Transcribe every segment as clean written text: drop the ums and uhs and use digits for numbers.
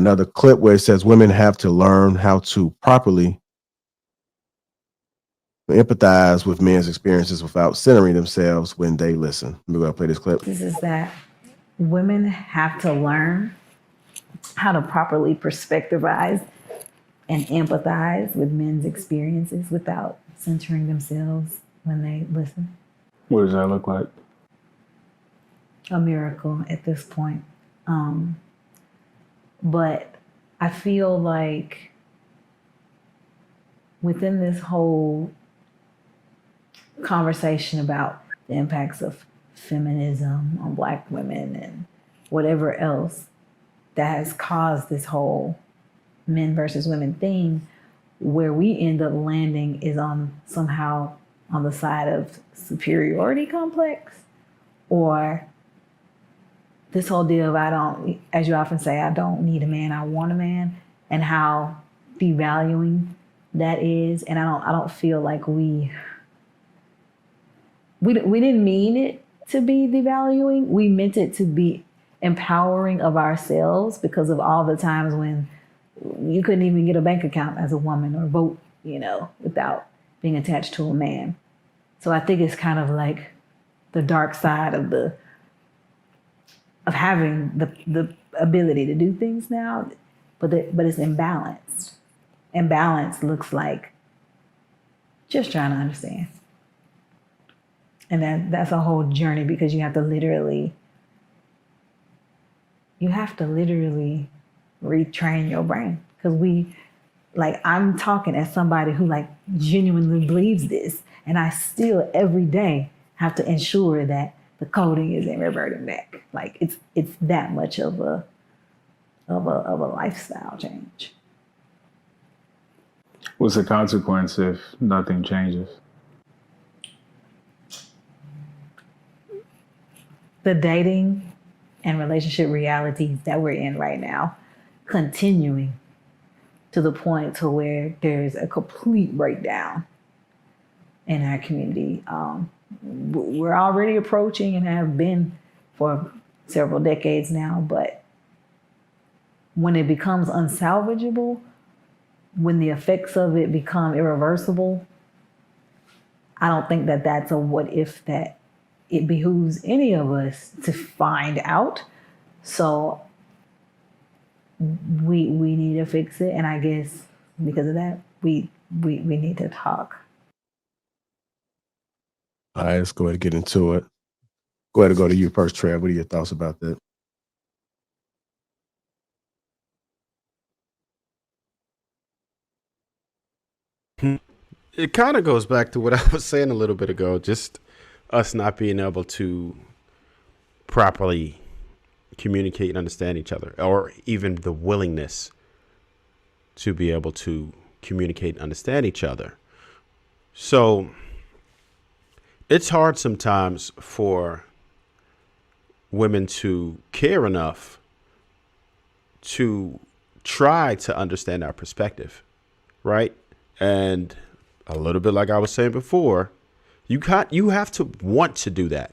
another clip where it says women have to learn how to properly empathize with men's experiences without centering themselves when they listen. We're going to play this clip. This is that women have to learn how to properly perspectivize and empathize with men's experiences without centering themselves when they listen. What does that look like? A miracle at this point. But I feel like within this whole conversation about the impacts of feminism on Black women and whatever else that has caused this whole men versus women thing, where we end up landing is on somehow on the side of superiority complex, or this whole deal of I don't, as you often say, I don't need a man, I want a man, and how devaluing that is. And I don't feel like we didn't mean it to be devaluing. We meant it to be empowering of ourselves because of all the times when you couldn't even get a bank account as a woman or vote, without being attached to a man. So I think it's kind of like the dark side of having the ability to do things now, but it's imbalanced. Imbalance looks like just trying to understand. And that's a whole journey, because you have to literally retrain your brain. Because I'm talking as somebody who genuinely believes this, and I still every day have to ensure that the coding isn't reverting back. It's that much of a lifestyle change. What's the consequence if nothing changes? The dating and relationship realities that we're in right now, continuing to the point to where there's a complete breakdown in our community. We're already approaching and have been for several decades now, but when it becomes unsalvageable, when the effects of it become irreversible, I don't think that that's a what if that it behooves any of us to find out. So we need to fix it. And I guess because of that, we need to talk. All right, let's go ahead and get into it. Go ahead and go to you first, Trev. What are your thoughts about that? It kind of goes back to what I was saying a little bit ago, just us not being able to properly communicate and understand each other, or even the willingness to be able to communicate and understand each other. So it's hard sometimes for women to care enough to try to understand our perspective, right? And a little bit like I was saying before, you have to want to do that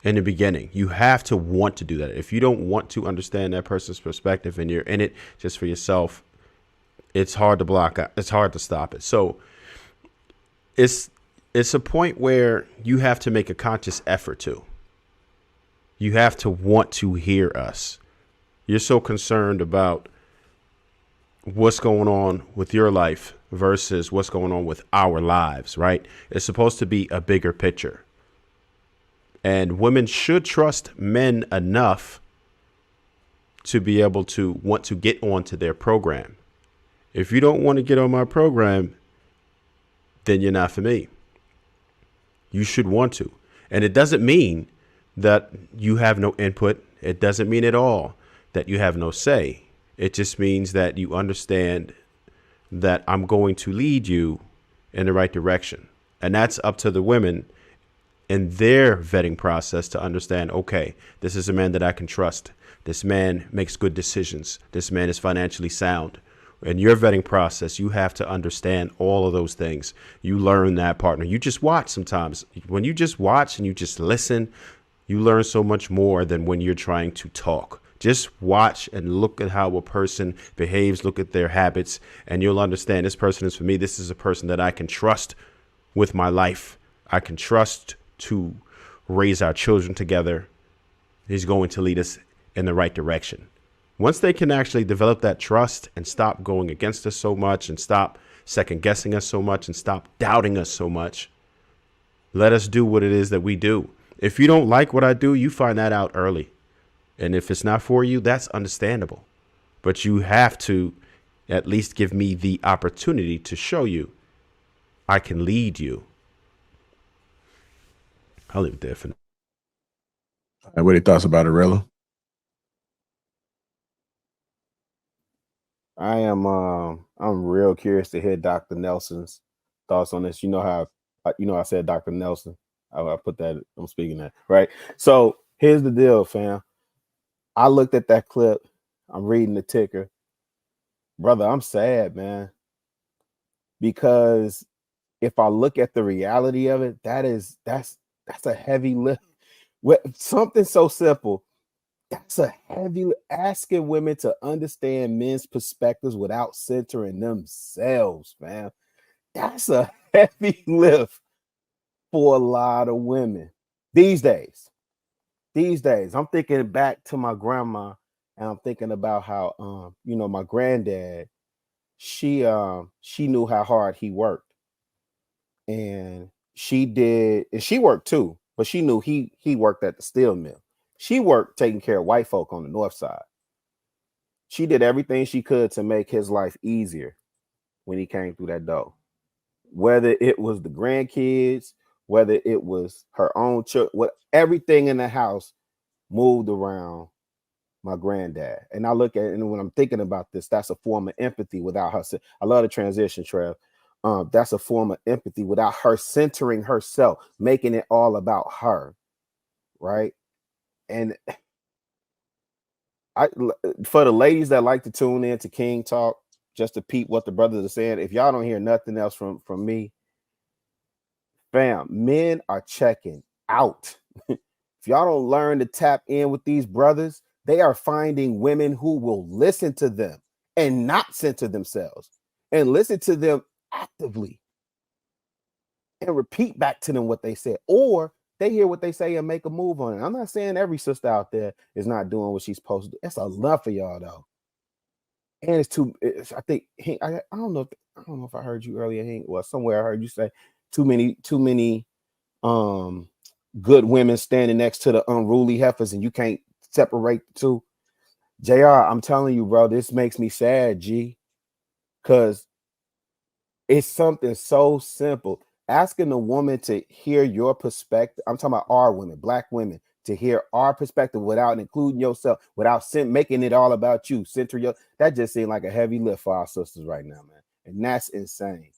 in the beginning. You have to want to do that. If you don't want to understand that person's perspective and you're in it just for yourself, it's hard to block out. It's hard to stop it. So it's a point where you have to make a conscious effort to. You have to want to hear us. You're so concerned about what's going on with your life versus what's going on with our lives, right? It's supposed to be a bigger picture. And women should trust men enough to be able to want to get onto their program. If you don't want to get on my program, then you're not for me. You should want to. And it doesn't mean that you have no input. It doesn't mean at all that you have no say. It just means that you understand that I'm going to lead you in the right direction. And that's up to the women in their vetting process to understand, okay, this is a man that I can trust. This man makes good decisions. This man is financially sound. In your vetting process, you have to understand all of those things. You learn that partner. You just watch sometimes. When you just watch and you just listen, you learn so much more than when you're trying to talk. Just watch and look at how a person behaves, look at their habits, and you'll understand this person is for me. This is a person that I can trust with my life. I can trust to raise our children together. He's going to lead us in the right direction. Once they can actually develop that trust and stop going against us so much and stop second guessing us so much and stop doubting us so much, let us do what it is that we do. If you don't like what I do, you find that out early. And if it's not for you, that's understandable. But you have to at least give me the opportunity to show you I can lead you. I'll leave it there for now. All right, what are your thoughts about it, Rella? I'm real curious to hear Dr. Nelson's thoughts on this. You know how I said Dr. Nelson. I put that. I'm speaking that right. So here's the deal, fam. I looked at that clip. I'm reading the ticker, brother. I'm sad, man, because if I look at the reality of it, that's a heavy lift. Something so simple. That's a heavy asking women to understand men's perspectives without centering themselves, man. That's a heavy lift for a lot of women these days. I'm thinking back to my grandma, and I'm thinking about how my granddad, she knew how hard he worked, and she worked too, but she knew he worked at the steel mill. She worked taking care of white folk on the north side. She did everything she could to make his life easier when he came through that door. Whether it was the grandkids, whether it was her own children, everything in the house moved around my granddad. And I look at it, and when I'm thinking about this, that's a form of empathy without her. I love the transition, Trev. That's a form of empathy without her centering herself, making it all about her, right? And for the ladies that like to tune in to King Talk, just to peep what the brothers are saying, if y'all don't hear nothing else from me, fam, men are checking out. If y'all don't learn to tap in with these brothers, they are finding women who will listen to them and not center themselves and listen to them actively and repeat back to them what they said, or they hear what they say and make a move on it. I'm not saying every sister out there is not doing what she's supposed to do. That's a love for y'all though. And I think I don't know if I heard you earlier, Hank. Well, somewhere I heard you say too many good women standing next to the unruly heifers, and you can't separate the two. JR, I'm telling you, bro, this makes me sad, G, because it's something so simple. Asking a woman to hear your perspective. I'm talking about our women, black women, to hear our perspective without including yourself, without making it all about you. That just seemed like a heavy lift for our sisters right now, man. And that's insane.